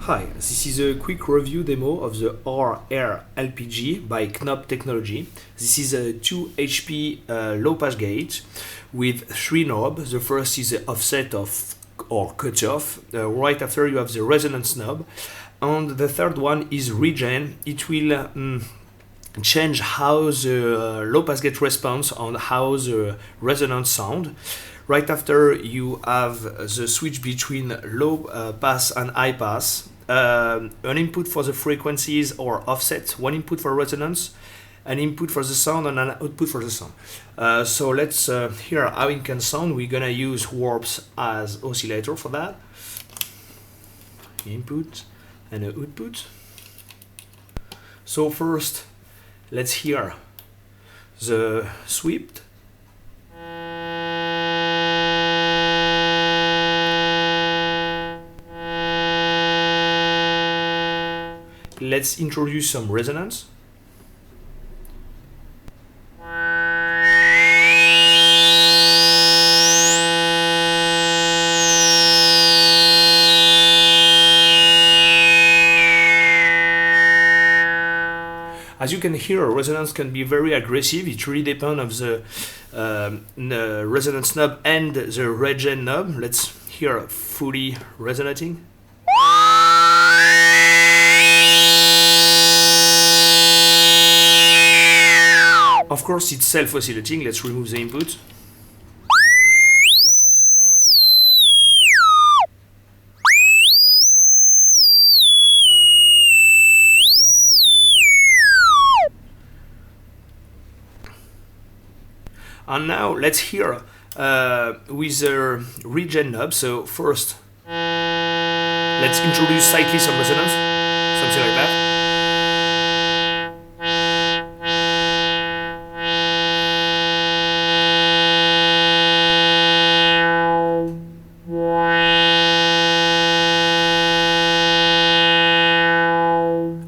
Hi, this is a quick review demo of the ARLPG by kNoB technology. This is a 2 HP low pass gate with 3 knobs. The first is the offset of or cutoff. Right after you have the resonance knob, and the third one is regen. It will change how the low pass gate responds on how the resonance sound. Right after you have the switch between low pass and high pass, an input for the frequencies or offset, one input for resonance, an input for the sound and an output for the sound. So let's hear how it can sound. We're gonna use warps as oscillator for that. Input and an output. So first, let's hear the sweep. Let's introduce some resonance. As you can hear, resonance can be very aggressive. It really depends on the resonance knob and the regen knob. Let's hear fully resonating. Of course, it's self-oscillating. Let's remove the input. And now let's hear with the regen knob. So first, let's introduce slightly some resonance, something like that.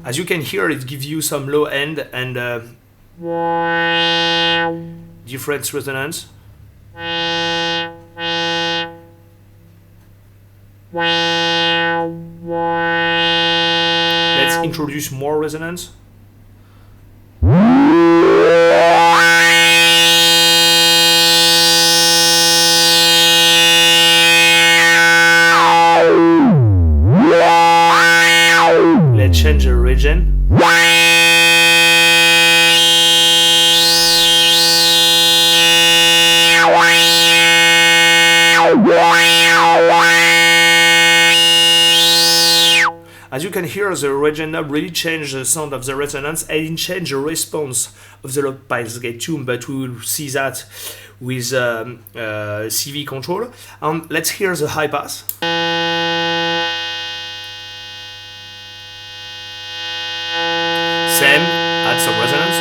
As you can hear, it gives you some low end and different resonance. Let's introduce more resonance. Let's change the regen. As you can hear, the regen knob really changed the sound of the resonance and it changed the response of the low pass gate tune, but we will see that with CV control. And let's hear the high pass. Same, add some resonance.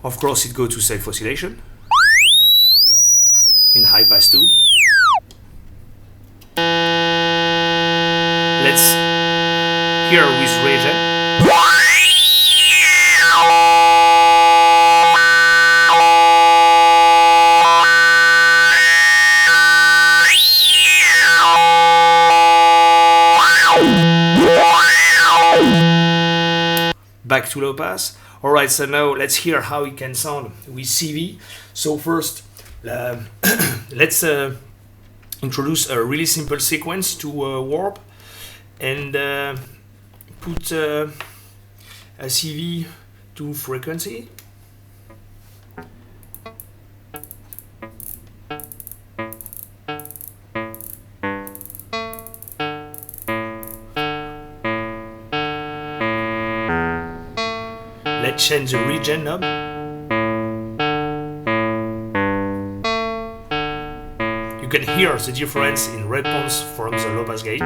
Of course, it goes to self-oscillation in high pass too. Let's hear with regen. Back to low pass. Alright, so now let's hear how it can sound with CV. So first, let's introduce a really simple sequence to warp and put a CV to frequency. Let's change the regen knob. You can hear the difference in response from the low pass gate.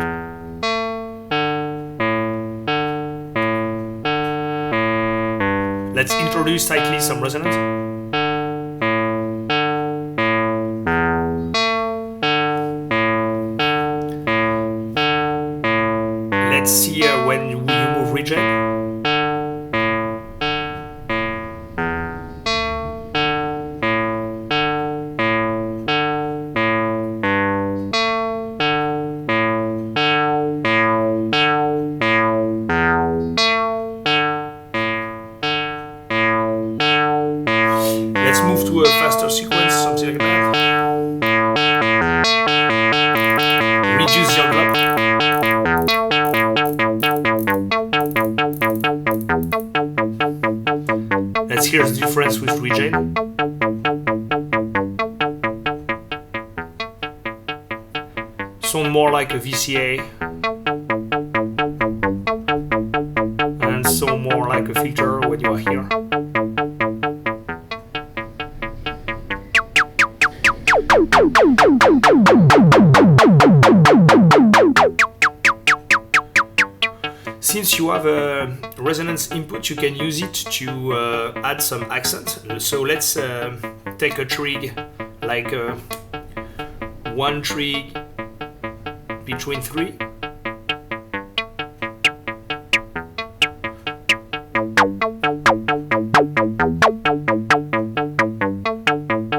Let's introduce slightly some resonance. Let's see when we move regen. move to a faster sequence, something like that. Reduce the envelope. Let's hear the difference with regen. Sound more like a VCA and sound more like a filter when you are here. Since you have a resonance input, you can use it to add some accent. So let's take a trig, like one trig between 3.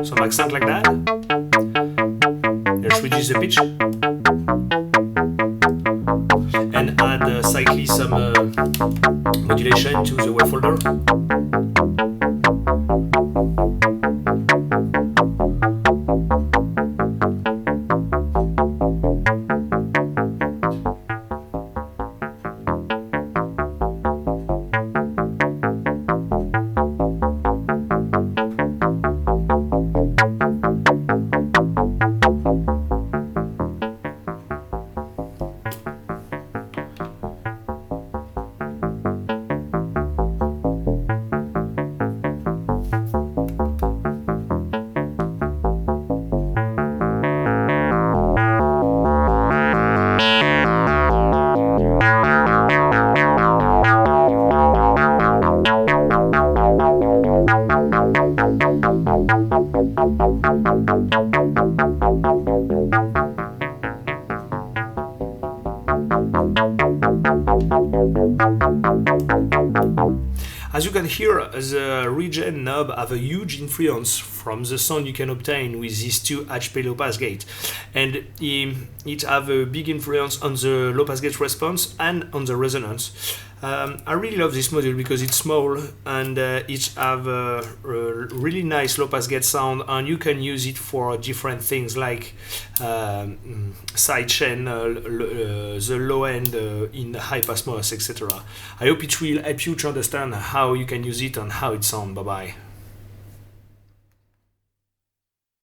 Some accent like that. Let's reduce the pitch. And add slightly some modulation to the wave folder. As you can hear, the regen knob have a huge influence from the sound you can obtain with these two HP low pass gate, and it have a big influence on the low pass gate response and on the resonance. I really love this module because it's small and it have a really nice low pass gate sound, and you can use it for different things like sidechain, the low end in high pass modes, etc. I hope it will help you to understand how you can use it and how it sounds. Bye bye.